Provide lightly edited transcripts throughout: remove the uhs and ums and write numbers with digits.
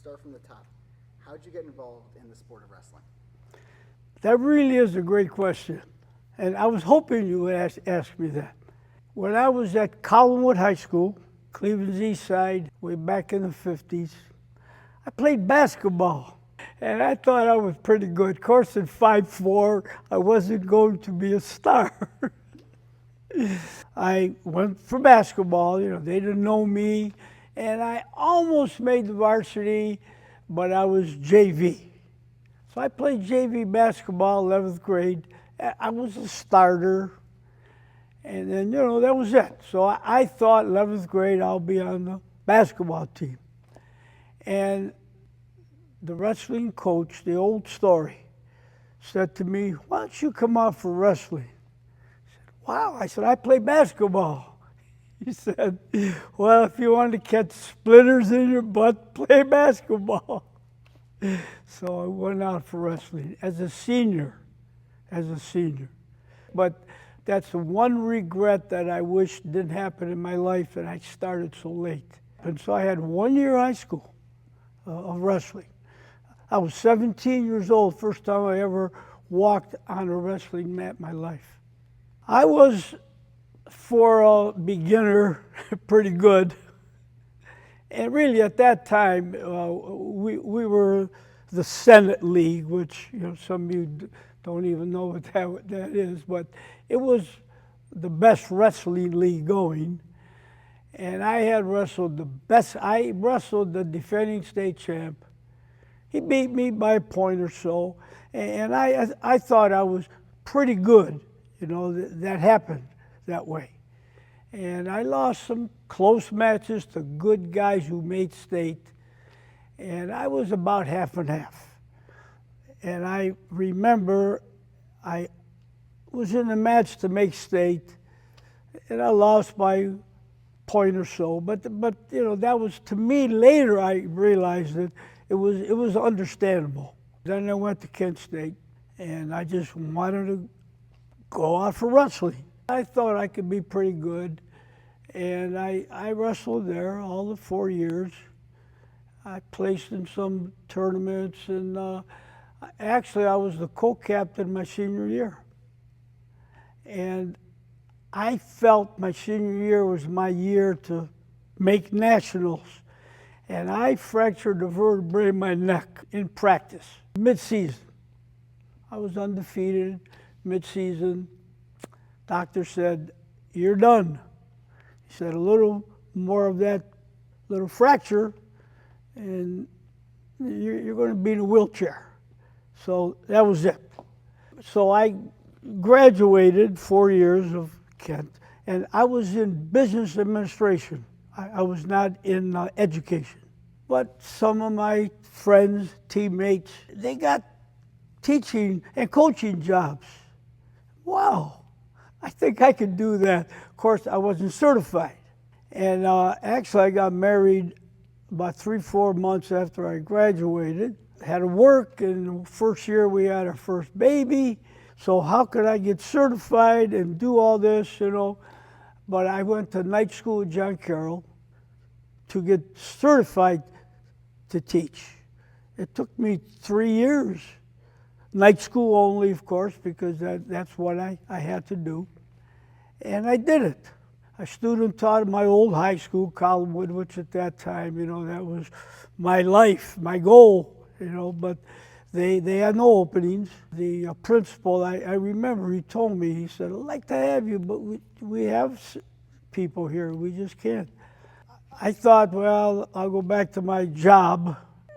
Start from the top. How'd you get involved in the sport of wrestling? That really is a great question. And I was hoping you would ask me that. When I was at Collinwood High School, Cleveland's East Side, way back in the 50s, I played basketball. And I thought I was pretty good. Of course, at 5'4", I wasn't going to be a star. I went for basketball, they didn't know me. And I almost made the varsity, but I was JV. So I played JV basketball, 11th grade. I was a starter. And then, that was it. So I thought 11th grade, I'll be on the basketball team. And the wrestling coach, the old story, said to me, why don't you come out for wrestling? I said, wow. I said, I play basketball. He said, well, if you want to catch splinters in your butt, play basketball. So I went out for wrestling as a senior. But that's the one regret that I wish didn't happen in my life, that I started so late. And so I had 1 year high school of wrestling. I was 17 years old, first time I ever walked on a wrestling mat in my life. I was, for a beginner, pretty good. And really at that time, we were the Senate League, which some of you don't even know what that is, but it was the best wrestling league going. And I had wrestled the best. I wrestled the defending state champ. He beat me by a point or so, and I thought I was pretty good. That happened that way. And I lost some close matches to good guys who made state, and I was about half and half. And I remember I was in a match to make state, and I lost by a point or so. But that was, to me, later I realized that it was understandable. Then I went to Kent State, and I just wanted to go out for wrestling. I thought I could be pretty good, and I wrestled there all the 4 years. I placed in some tournaments, and actually I was the co-captain my senior year. And I felt my senior year was my year to make nationals. And I fractured the vertebrae in my neck in practice, mid-season. I was undefeated, mid-season. Doctor said, you're done. He said, a little more of that little fracture, and you're going to be in a wheelchair. So that was it. So I graduated 4 years of Kent, and I was in business administration. I was not in education. But some of my friends, teammates, they got teaching and coaching jobs. Wow, I think I could do that. Of course, I wasn't certified. And actually, I got married about 3-4 months after I graduated. Had to work, and the first year we had our first baby. So how could I get certified and do all this, But I went to night school with John Carroll to get certified to teach. It took me 3 years. Night school only, of course, because that's what I had to do. And I did it. I student taught at my old high school, Collinwood, which at that time, that was my life, my goal, but they had no openings. The principal, I remember, he told me, he said, I'd like to have you, but we have people here, we just can't. I thought, well, I'll go back to my job.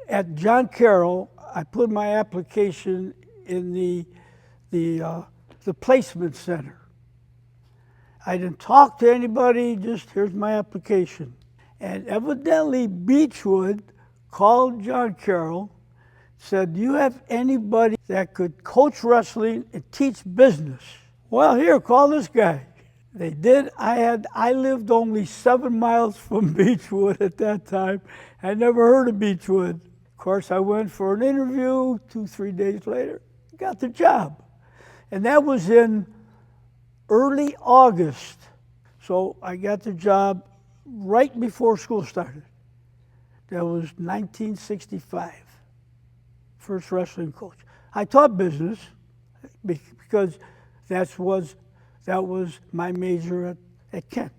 At John Carroll, I put my application in the placement center. I didn't talk to anybody, just here's my application. And evidently Beachwood called John Carroll, said, do you have anybody that could coach wrestling and teach business? Well, here, call this guy. They did. I lived only 7 miles from Beachwood at that time. I never heard of Beachwood. Of course, I went for an interview 2-3 days later, got the job. And that was in early August. So I got the job right before school started. That was 1965. First wrestling coach. I taught business because that was my major at Kent.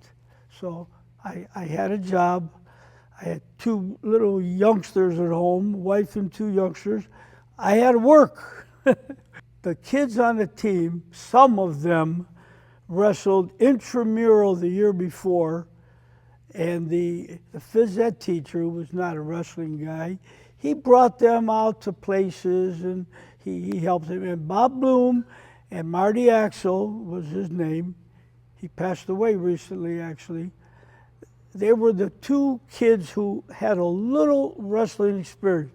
So I had a job. I had two little youngsters at home, wife and two youngsters. I had to work. The kids on the team, some of them wrestled intramural the year before, and the phys ed teacher, who was not a wrestling guy, he brought them out to places, and he helped them. And Bob Bloom and Marty Axel was his name. He passed away recently, actually. They were the two kids who had a little wrestling experience.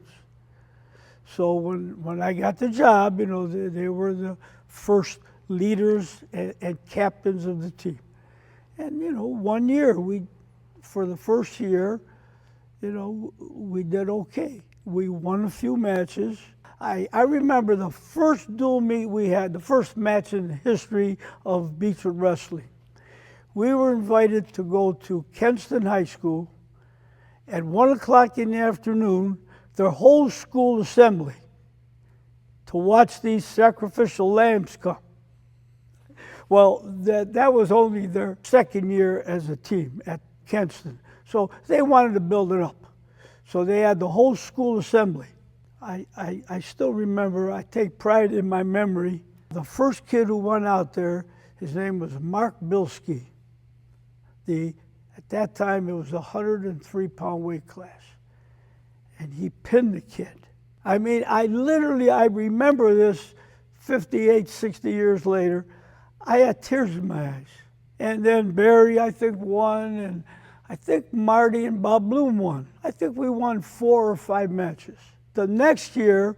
So when I got the job, you know, they were the first leaders and captains of the team. And, you know, 1 year, for the first year, you know, we did okay. We won a few matches. I remember the first dual meet we had, the first match in the history of Beachwood Wrestling. We were invited to go to Kenston High School at 1 o'clock in the afternoon, their whole school assembly, to watch these sacrificial lambs come. Well, that was only their second year as a team at Kenston. So they wanted to build it up. So they had the whole school assembly. I still remember, I take pride in my memory, the first kid who went out there, his name was Mark Bilski. At that time, it was a 103-pound weight class. And he pinned the kid. I mean, I remember this 58, 60 years later. I had tears in my eyes. And then Barry, I think, won, and I think Marty and Bob Bloom won. I think we won 4 or 5 matches. The next year,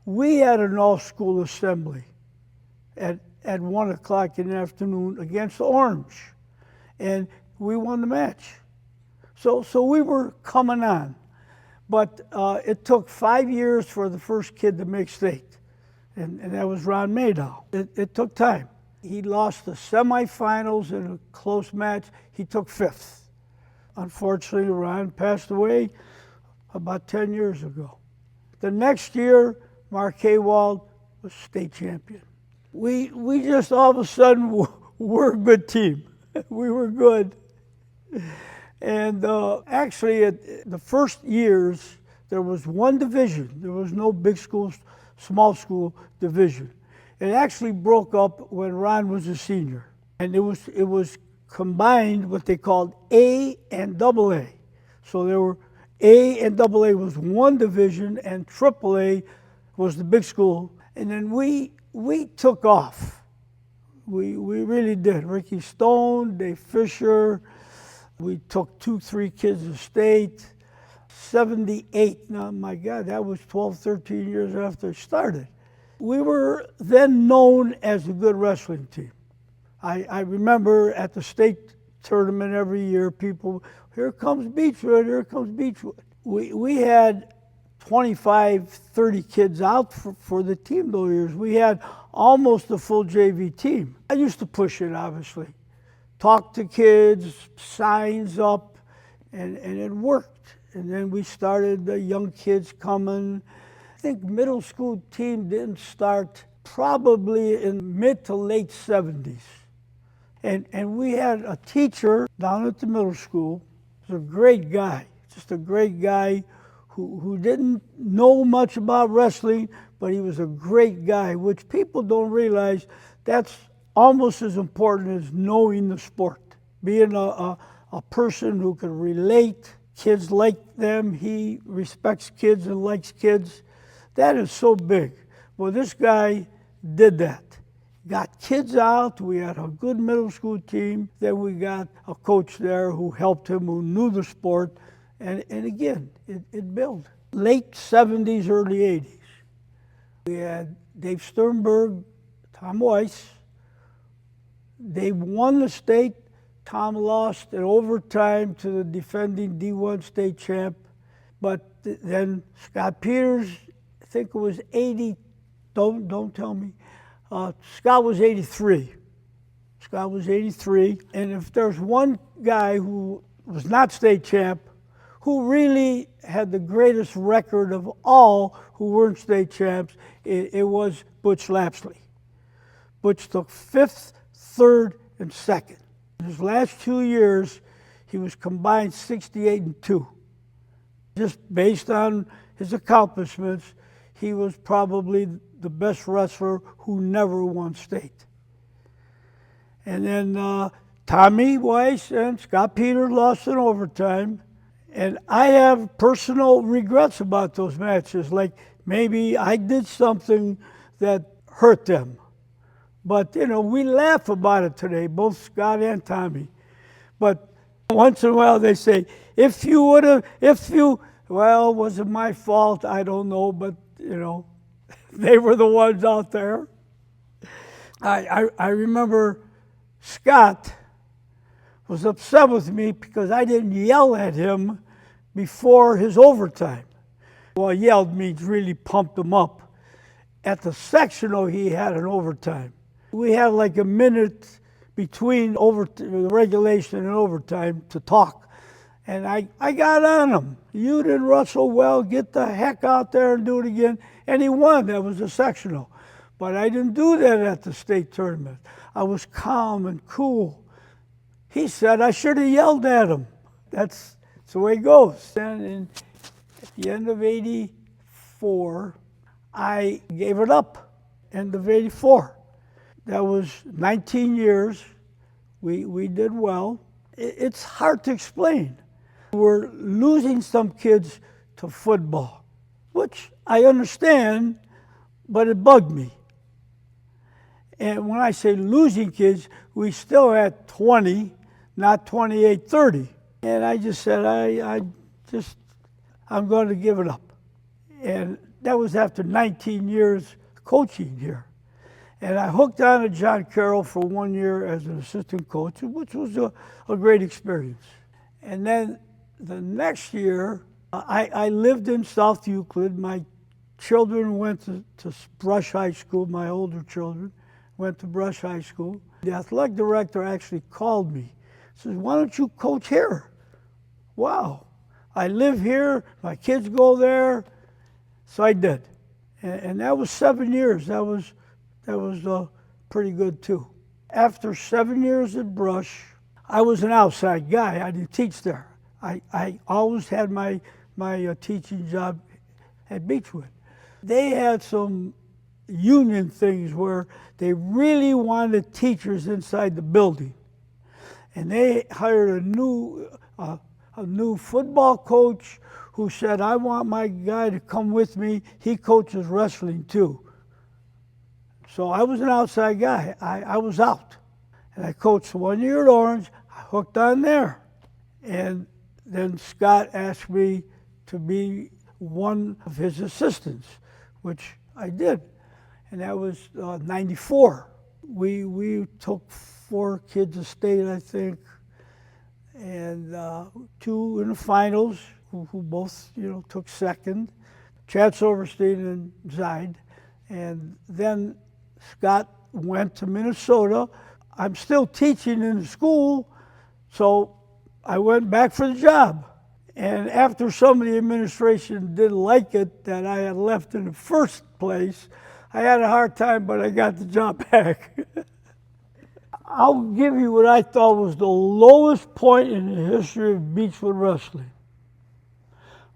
we had an all-school assembly at 1 o'clock in the afternoon against Orange. And we won the match. So we were coming on. But it took 5 years for the first kid to make state, and that was Ron Madow. It took time. He lost the semifinals in a close match. He took 5th. Unfortunately, Ron passed away about 10 years ago. The next year, Mark Haywald was state champion. We just all of a sudden were a good team. We were good. And actually, the first years, there was one division. There was no big school, small school division. It actually broke up when Ron was a senior. And it was combined what they called A and double A. So there were A and double A was one division, and triple A was the big school. And then we took off. We really did. Ricky Stone, Dave Fisher. We took 2-3 kids to state. 78, now my God, that was 12, 13 years after it started. We were then known as a good wrestling team. I remember at the state tournament every year, people, here comes Beachwood, here comes Beachwood. We had 25, 30 kids out for the team those years. We had almost a full JV team. I used to push it, obviously. Talk to kids, signs up, and it worked. And then we started the young kids coming. I think middle school team didn't start probably in mid to late 70s. And we had a teacher down at the middle school. He was a great guy, just a great guy who didn't know much about wrestling, but he was a great guy, which people don't realize that's almost as important as knowing the sport. Being a person who can relate, kids like them, he respects kids and likes kids. That is so big. Well, this guy did that. Got kids out, we had a good middle school team, then we got a coach there who helped him, who knew the sport, and again, it built. Late 70s, early 80s. We had Dave Sternberg, Tom Weiss. They won the state. Tom lost in overtime to the defending D1 state champ. But then Scott Peters, I think it was 80, don't tell me. Scott was 83. Scott was 83. And if there's one guy who was not state champ, who really had the greatest record of all who weren't state champs, it was Butch Lapsley. Butch took 5th, 3rd, and 2nd. In his last 2 years, he was combined 68-2. Just based on his accomplishments, he was probably the best wrestler who never won state. And then Tommy Weiss and Scott Peters lost in overtime. And I have personal regrets about those matches, like maybe I did something that hurt them. But, you know, we laugh about it today, both Scott and Tommy. But once in a while they say, well, was it my fault? I don't know, but, you know, they were the ones out there. I remember Scott was upset with me because I didn't yell at him before his overtime. Well, yelled means really pumped him up. At the sectional, he had an overtime. We had like a minute between the regulation and overtime to talk. And I got on him. You didn't wrestle well, get the heck out there and do it again. And he won, that was a sectional. But I didn't do that at the state tournament. I was calm and cool. He said I should have yelled at him. That's the way it goes. And at the end of 84, I gave it up, end of 84. That was 19 years. We did well. It's hard to explain. We're losing some kids to football, which I understand, but it bugged me. And when I say losing kids, we still had 20, not 28, 30. And I just said, I'm going to give it up. And that was after 19 years coaching here. And I hooked on to John Carroll for 1 year as an assistant coach, which was a great experience. And then the next year, I lived in South Euclid. My children went to Brush High School, my older children went to Brush High School. The athletic director actually called me. He says, why don't you coach here? Wow, I live here, my kids go there. So I did. And that was 7 years. That was pretty good too. After 7 years at Brush, I was an outside guy. I didn't teach there. I always had my teaching job at Beachwood. They had some union things where they really wanted teachers inside the building. And they hired a new football coach who said, I want my guy to come with me. He coaches wrestling too. So I was an outside guy. I was out. And I coached 1 year at Orange. I hooked on there. And then Scott asked me to be one of his assistants, which I did. And that was 94. We took 4 kids to state, I think, and 2 in the finals, who both, took second, Chad Silverstein and Zide. And then Scott went to Minnesota. I'm still teaching in the school, so I went back for the job. And after some of the administration didn't like it that I had left in the first place, I had a hard time, but I got the job back. I'll give you what I thought was the lowest point in the history of Beachwood Wrestling.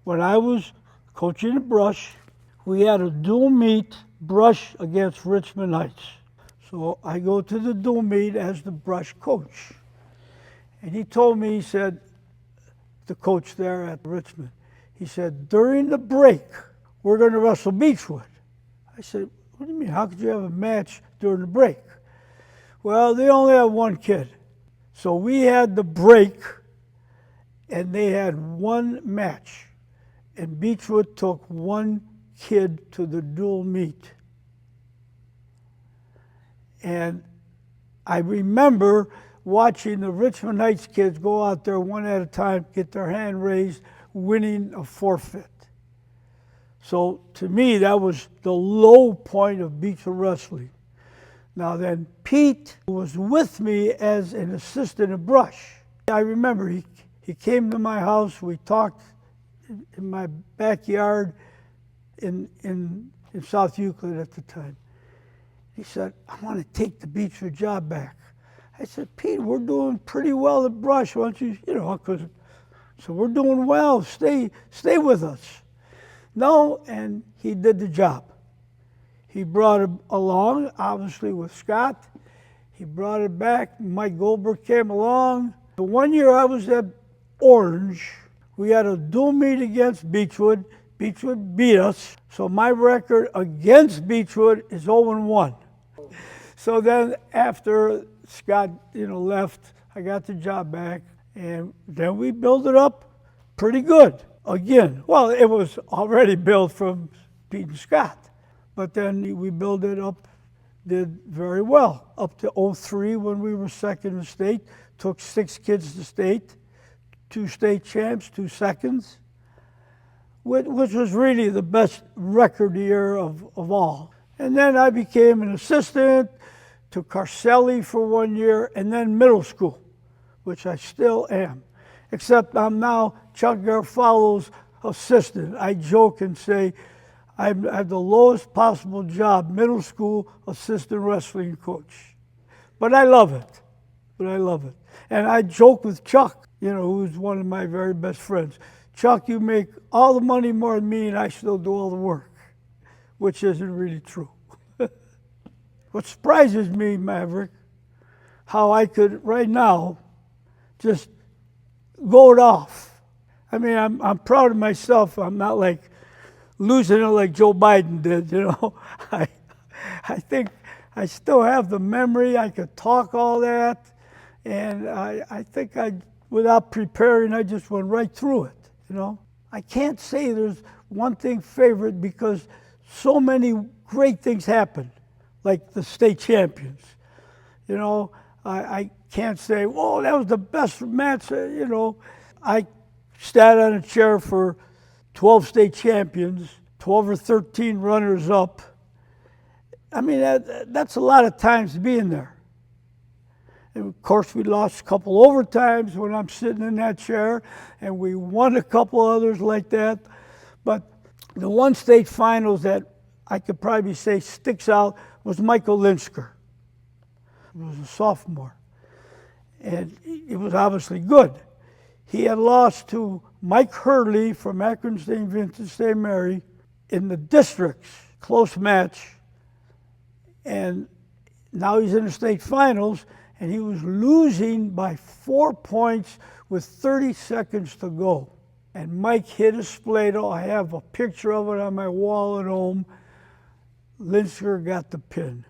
When I was coaching at Brush, we had a dual meet, Brush against Richmond Heights. So I go to the dual meet as the Brush coach. And he told me, he said, the coach there at Richmond, he said, during the break, we're going to wrestle Beachwood. I said, what do you mean? How could you have a match during the break? Well, they only have 1 kid. So we had the break, and they had 1 match. And Beachwood took 1 kid to the dual meet. And I remember watching the Richmond Heights kids go out there one at a time, get their hand raised, winning a forfeit. So to me, that was the low point of Beachwood Wrestling. Now then, Pete was with me as an assistant at Brush. I remember he came to my house, we talked in my backyard in South Euclid at the time. He said, I want to take the Beachwood job back. I said, Pete, we're doing pretty well at Brush. Why don't you, so we're doing well. Stay with us. No, and he did the job. He brought it along, obviously with Scott. He brought it back. Mike Goldberg came along. The one year I was at Orange, we had a dual meet against Beachwood. Beachwood beat us. So my record against Beachwood is 0-1. So then after Scott, left, I got the job back, and then we built it up pretty good again. Well, it was already built from Pete and Scott, but then we built it up, did very well, up to 03 when we were second in state, took 6 kids to state, 2 state champs, 2 seconds, which was really the best record year of all. And then I became an assistant to Carcelli for 1 year, and then middle school, which I still am, except I'm now Chuck Garofalo's assistant. I joke and say I have the lowest possible job, middle school assistant wrestling coach. But I love it. And I joke with Chuck, who's one of my very best friends. Chuck, you make all the money more than me, and I still do all the work, which isn't really true. What surprises me, Maverick, how I could right now just go it off. I mean, I'm proud of myself. I'm not like losing it like Joe Biden did, I think I still have the memory. I could talk all that, and I think without preparing, I just went right through it, I can't say there's one thing favorite because so many great things happened, like the state champions. I can't say, whoa, that was the best match, I sat on a chair for 12 state champions, 12 or 13 runners up. I mean, that's a lot of times being there. And of course, we lost a couple overtimes when I'm sitting in that chair, and we won a couple others like that. But the one state finals that I could probably say sticks out was Michael Linsker. He was a sophomore, and it was obviously good. He had lost to Mike Hurley from Akron St. Vincent St. Mary in the districts, close match, and now he's in the state finals, and he was losing by 4 points with 30 seconds to go. And Mike hit a Splato. I have a picture of it on my wall at home. Linsker got the pin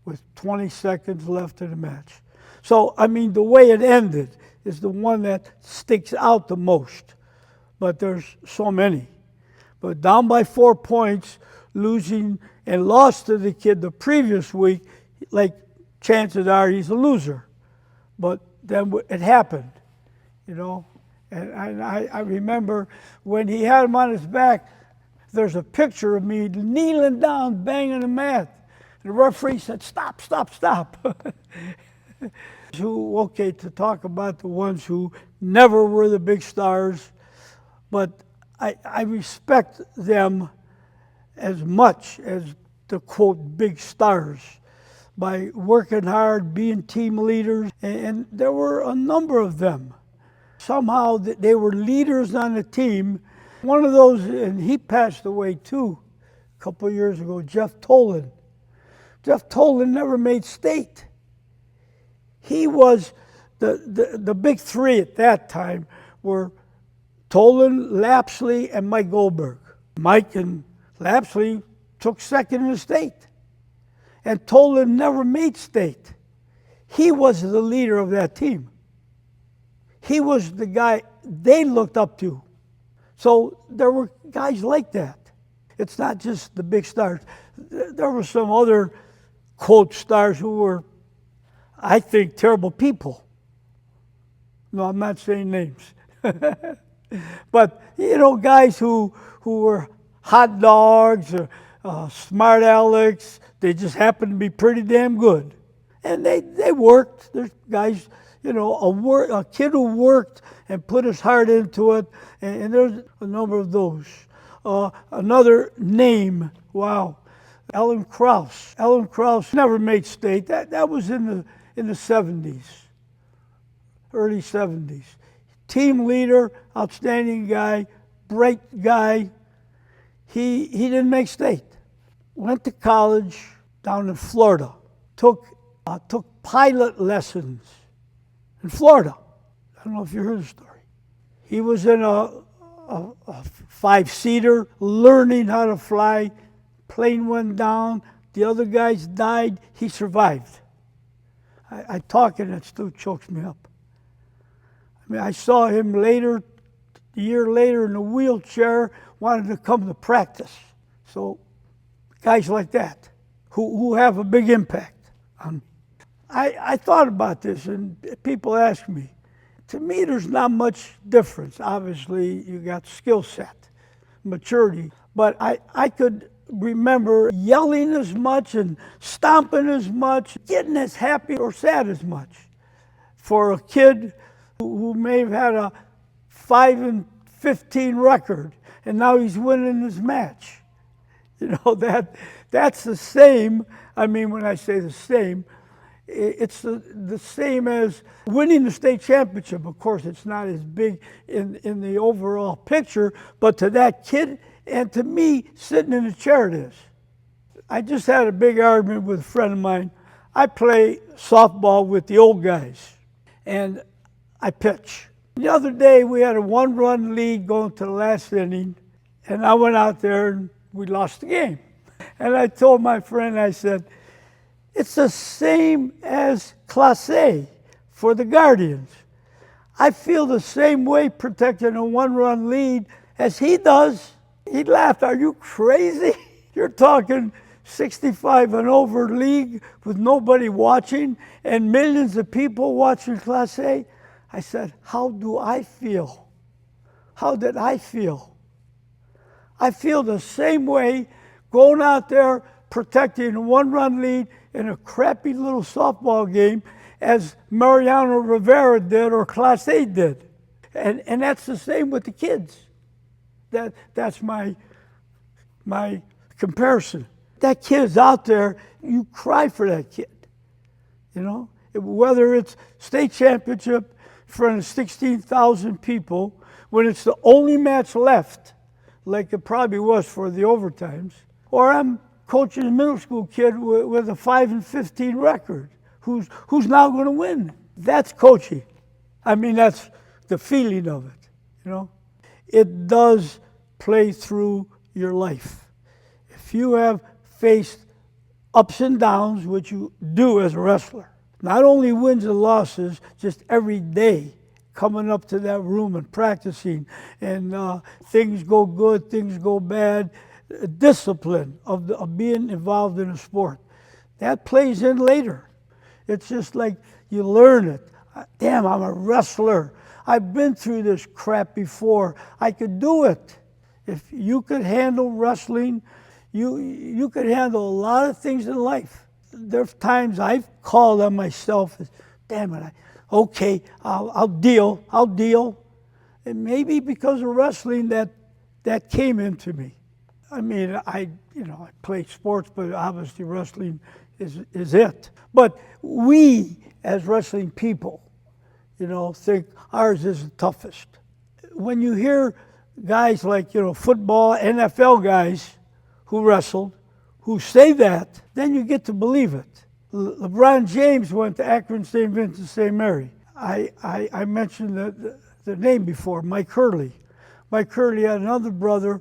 with 20 seconds left in the match. So, I mean, the way it ended is the one that sticks out the most. But there's so many. But down by 4 points, losing and lost to the kid the previous week, like chances are he's a loser. But then it happened, And I remember when he had him on his back, there's a picture of me kneeling down, banging the mat. The referee said, stop, stop, stop. Okay, to talk about the ones who never were the big stars, but I respect them as much as the, quote, big stars by working hard, being team leaders, and there were a number of them. Somehow they were leaders on the team. One of those, and he passed away too, a couple of years ago, Jeff Tolan. Jeff Tolan never made state. He was the big three at that time were Tolan, Lapsley, and Mike Goldberg. Mike and Lapsley took second in the state. And Tolan never made state. He was the leader of that team. He was the guy they looked up to. So there were guys like that. It's not just the big stars. There were some other, quote, stars who were, I think, terrible people. No, I'm not saying names. But, guys who were hot dogs or smart Alex, they just happened to be pretty damn good. And they worked. There's guys, a kid who worked and put his heart into it, and there's a number of those. Another name, wow, Ellen Krause. Ellen Krause never made state. That was in the 70s, early 70s. Team leader, outstanding guy, bright guy. He didn't make state. Went to college down in Florida. Took pilot lessons in Florida. I don't know if you heard the story. He was in a five-seater, learning how to fly. Plane went down. The other guys died. He survived. I talk and it still chokes me up. I mean, I saw him later, a year later, in a wheelchair, wanted to come to practice. So, guys like that, who have a big impact on me. I thought about this, and people ask me. To me, there's not much difference. Obviously, you got skill set, maturity, but I could remember yelling as much and stomping as much, getting as happy or sad as much for a kid who may have had a 5-15 record, and now he's winning his match. That's the same. I mean, when I say the same, it's the same as winning the state championship. Of course, it's not as big in the overall picture, but to that kid and to me, sitting in the chair it is. I just had a big argument with a friend of mine. I play softball with the old guys, and I pitch. The other day, we had a one-run lead going to the last inning, and I went out there and we lost the game. And I told my friend, I said, it's the same as Class A for the Guardians. I feel the same way protecting a one-run lead as he does. He laughed, are you crazy? You're talking 65 and over league with nobody watching and millions of people watching Class A. I said, how do I feel? How did I feel? I feel the same way going out there protecting a one-run lead in a crappy little softball game as Mariano Rivera did or Class A did. And that's the same with the kids. That's my comparison. That kid is out there, you cry for that kid. Whether it's state championship in front of 16,000 people, when it's the only match left, like it probably was for the overtimes, or I'm coaching a middle school kid with a 5-15 record, who's now going to win. That's coaching. I mean, that's the feeling of it. It does play through your life. If you have faced ups and downs, which you do as a wrestler, not only wins and losses, just every day coming up to that room and practicing, and things go good, things go bad, discipline of being involved in a sport. That plays in later. It's just like you learn it. Damn, I'm a wrestler. I've been through this crap before. I could do it. If you could handle wrestling, you could handle a lot of things in life. There's times I've called on myself as, damn it, I'll deal. And maybe because of wrestling that came into me. I mean, I played sports, but obviously wrestling is it. But we, as wrestling people, think ours is the toughest. When you hear guys like, football, NFL guys who wrestled, who say that, then you get to believe it. LeBron James went to Akron, St. Vincent, St. Mary. I mentioned the name before, Mike Hurley. Mike Hurley had another brother,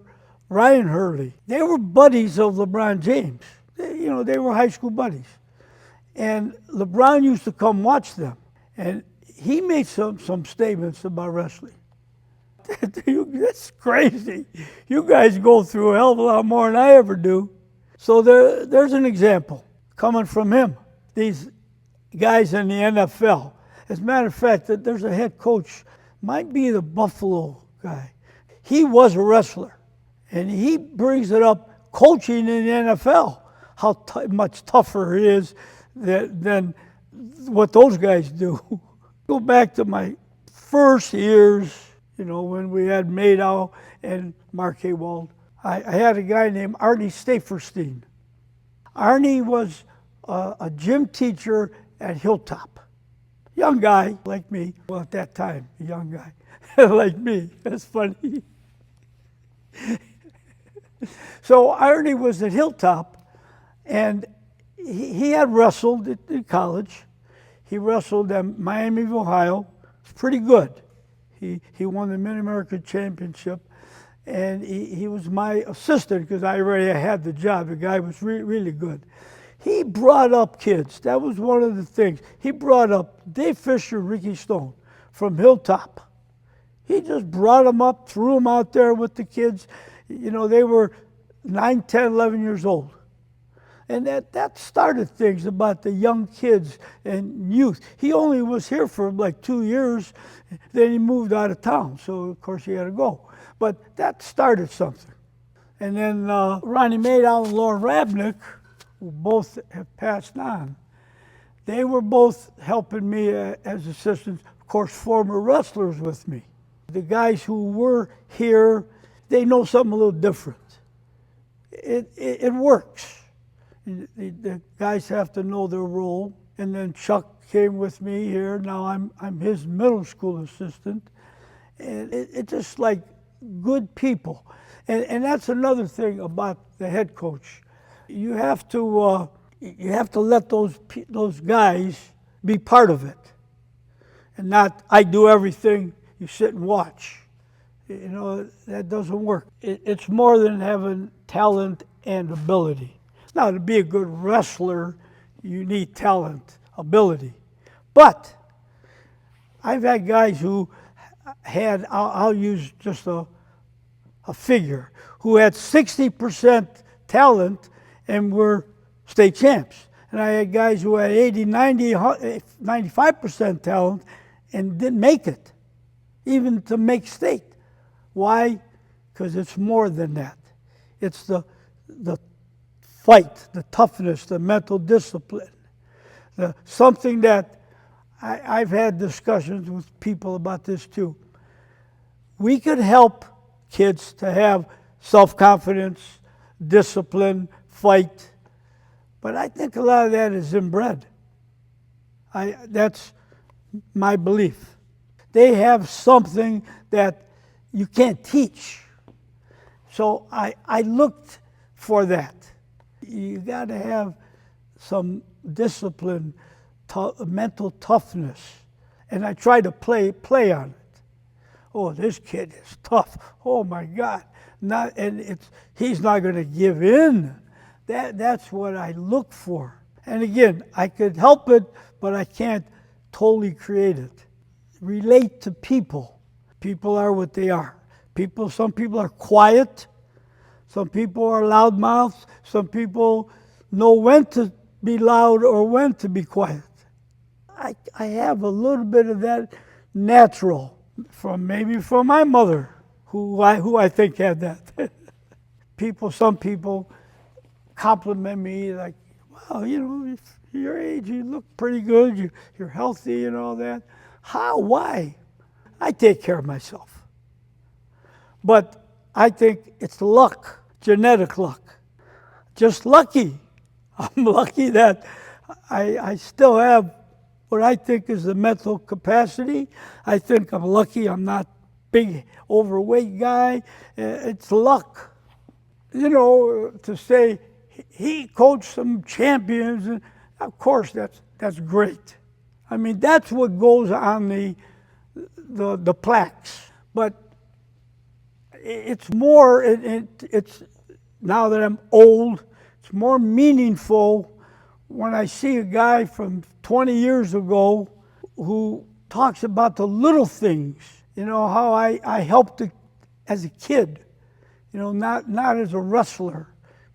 Ryan Hurley. They were buddies of LeBron James. They were high school buddies. And LeBron used to come watch them. And he made some statements about wrestling. That's crazy. You guys go through a hell of a lot more than I ever do. So there's an example coming from him. These guys in the NFL. As a matter of fact, there's a head coach, might be the Buffalo guy. He was a wrestler. And he brings it up coaching in the NFL, how much tougher it is than what those guys do. Go back to my first years, when we had Madow and Mark Haywald. I had a guy named Arnie Staferstein. Arnie was a gym teacher at Hilltop. Young guy like me. Well, at that time, a young guy like me. That's funny. So Arnie was at Hilltop, and he had wrestled in college. He wrestled at Miami of Ohio. It's pretty good. He won the Mid-America Championship, and he was my assistant because I already had the job. The guy was really good. He brought up kids. That was one of the things. He brought up Dave Fisher, Ricky Stone from Hilltop. He just brought them up, threw them out there with the kids. They were 9, 10, 11 years old. And that started things about the young kids and youth. He only was here for like 2 years, then he moved out of town, so of course he had to go. But that started something. And then Ronnie Madow and Lauren Rabnick, who both have passed on, they were both helping me as assistants, of course, former wrestlers with me. The guys who were here, they know something a little different. It works. The guys have to know their role. And then Chuck came with me here. Now I'm his middle school assistant. And it's just like good people. And that's another thing about the head coach. You have to let those guys be part of it, and not I do everything, you sit and watch. That doesn't work. It's more than having talent and ability. Now, to be a good wrestler, you need talent, ability. But I've had guys who had, I'll use just a figure, who had 60% talent and were state champs. And I had guys who had 80, 90, 95% talent and didn't make it, even to make state. Why? Because it's more than that. It's the fight, the toughness, the mental discipline, something that I've had discussions with people about this too. We could help kids to have self-confidence, discipline, fight, but I think a lot of that is inbred. That's my belief. They have something that you can't teach. So I looked for that. You got to have some discipline, mental toughness, and I try to play on it. Oh, this kid is tough. Oh my God! He's not going to give in. That's what I look for. And again, I could help it, but I can't totally create it. Relate to people. People are what they are. Some people are quiet. Some people are loudmouths. Some people know when to be loud or when to be quiet. I have a little bit of that natural from my mother, who I think had that. Some people compliment me like, wow, if your age, you look pretty good, you're healthy and all that. How? Why? I take care of myself. But I think it's luck, genetic luck. Just lucky. I'm lucky that I still have what I think is the mental capacity. I think I'm lucky I'm not big, overweight guy. It's luck. To say he coached some champions, and of course that's great. I mean, that's what goes on the plaques. But it's more, it's now that I'm old, it's more meaningful when I see a guy from 20 years ago who talks about the little things, how I helped as a kid, not as a wrestler,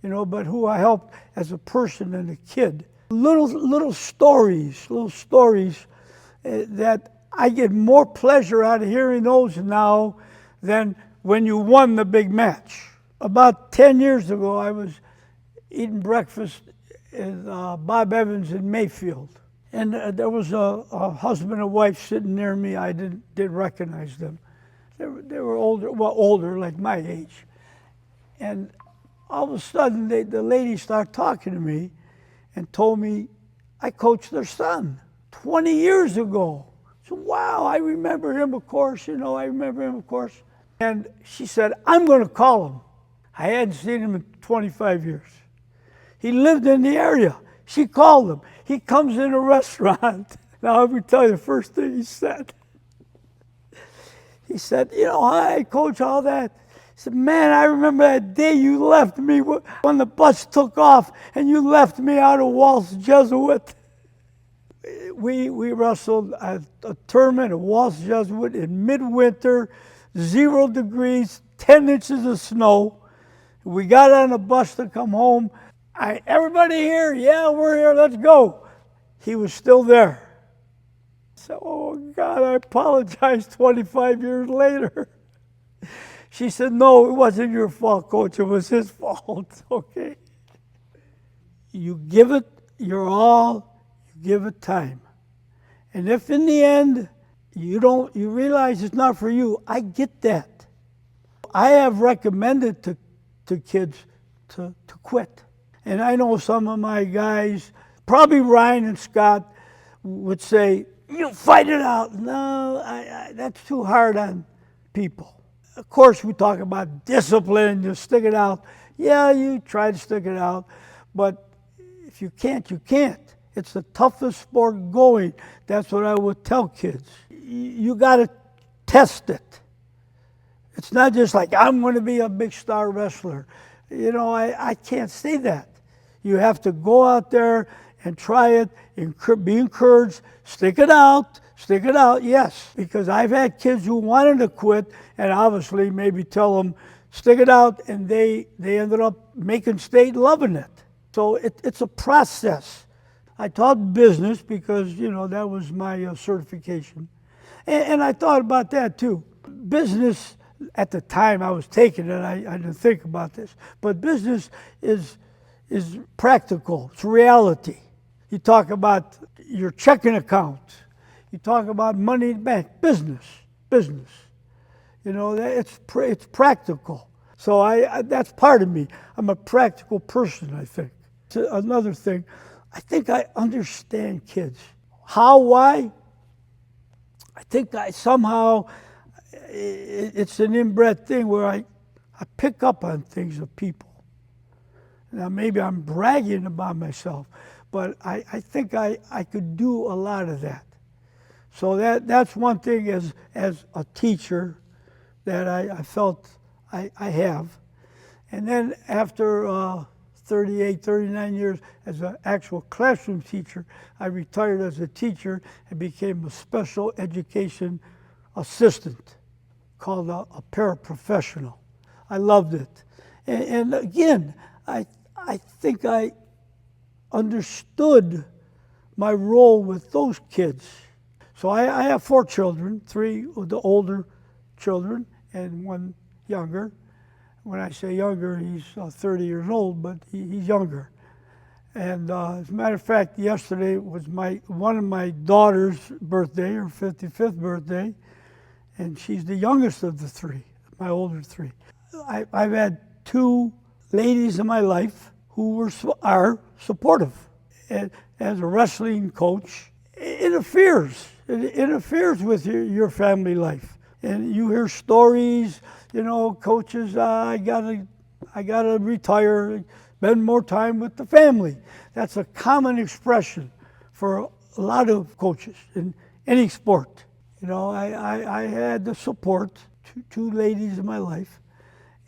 but who I helped as a person and a kid. Little stories that I get more pleasure out of hearing those now than when you won the big match. About 10 years ago, I was eating breakfast at Bob Evans in Mayfield. And there was a husband and wife sitting near me. I didn't recognize them. They were older, like my age. And all of a sudden, the lady started talking to me and told me I coached their son 20 years ago. So, wow, I remember him, of course, I remember him, of course. And she said, I'm going to call him. I hadn't seen him in 25 years. He lived in the area. She called him. He comes in a restaurant. Now, let me tell you the first thing he said. He said, hi, coach, all that. He said, man, I remember that day you left me when the bus took off and you left me out of Walt's Jesuit. We wrestled a tournament at Walt's Jesuit in midwinter, 0 degrees, 10 inches of snow. We got on a bus to come home. Everybody here? Yeah, we're here, let's go. He was still there. So, oh God, I apologize 25 years later. She said, no, it wasn't your fault, coach, it was his fault, okay? You give it your all, you give it time. And if in the end, you realize it's not for you, I get that. I have recommended to kids to quit. And I know some of my guys, probably Ryan and Scott, would say, you fight it out. No, that's too hard on people. Of course, we talk about discipline, you stick it out. Yeah, you try to stick it out, but if you can't, you can't. It's the toughest sport going. That's what I would tell kids. You got to test it. It's not just like, I'm going to be a big star wrestler. I can't say that. You have to go out there and try it, be encouraged, stick it out, yes. Because I've had kids who wanted to quit and obviously maybe tell them, stick it out, and they ended up making state loving it. So it's a process. I taught business because, that was my certification. And I thought about that too. Business, at the time I was taking it, I didn't think about this, but business is practical, it's reality. You talk about your checking account, you talk about money in the bank, business. It's practical. So that's part of me. I'm a practical person, I think. Another thing, I think I understand kids. How, why? I think somehow it's an inbred thing where I pick up on things of people. Now maybe I'm bragging about myself, but I think I could do a lot of that. So that's one thing as a teacher that I felt I have. And then after 38, 39 years as an actual classroom teacher, I retired as a teacher and became a special education assistant called a paraprofessional. I loved it. And again, I think I understood my role with those kids. So I have 4 children, 3 of the older children and 1 younger. When I say younger, he's 30 years old, but he's younger. And as a matter of fact, yesterday was one of my daughter's birthday, her 55th birthday, and she's the youngest of the 3, my older 3. I've had 2 ladies in my life who are supportive. And as a wrestling coach, it interferes with your family life. And you hear stories, coaches, I gotta retire, spend more time with the family. That's a common expression for a lot of coaches in any sport. I had the support, 2 ladies in my life,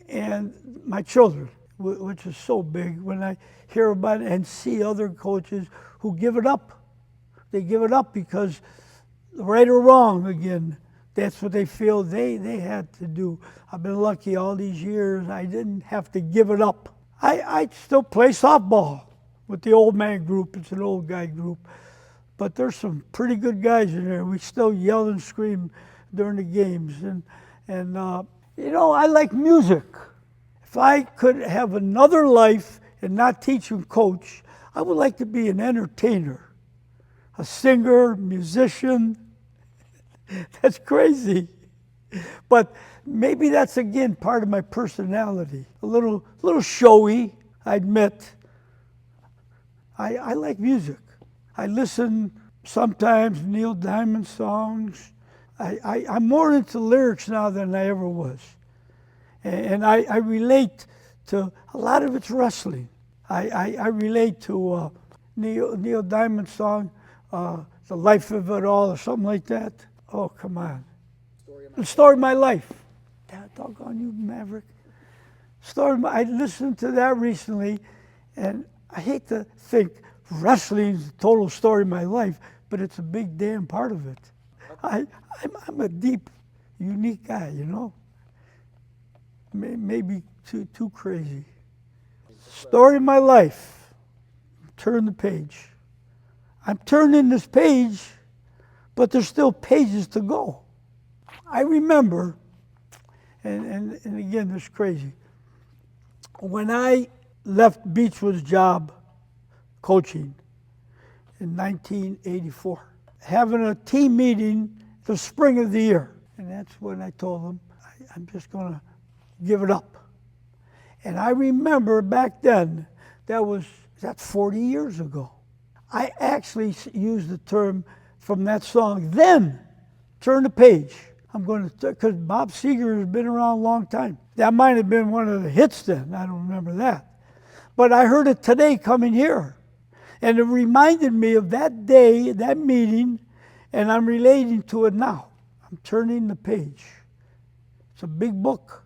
and my children, which is so big when I hear about it and see other coaches who give it up. They give it up because, right or wrong, again, that's what they feel they had to do. I've been lucky all these years. I didn't have to give it up. I still play softball with the old man group. It's an old guy group. But there's some pretty good guys in there. We still yell and scream during the games. And I like music. If I could have another life and not teach and coach, I would like to be an entertainer. a singer, musician. That's crazy. But maybe that's, again, part of my personality. A little showy, I admit. I like music. I listen sometimes Neil Diamond songs. I'm more into lyrics now than I ever was. And I relate to, a lot of it's wrestling. I relate to Neil Diamond's song, The Life of It All, or something like that. Oh, come on. The story of my life. Doggone you, Maverick. I listened to that recently, and I hate to think wrestling's the total story of my life, but it's a big damn part of it. I'm a deep, unique guy, you know? Maybe too crazy. Story of my life. Turn the page. I'm turning this page, but there's still pages to go. I remember, and again, this is crazy, when I left Beachwood's job coaching in 1984, having a team meeting the spring of the year. And that's when I told them, I'm just going to give it up. And I remember back then, that's 40 years ago. I actually used the term from that song, then, turn the page. I'm going to, because Bob Seger has been around a long time. That might have been one of the hits then, I don't remember that. But I heard it today coming here. And it reminded me of that day, that meeting, and I'm relating to it now. I'm turning the page. It's a big book.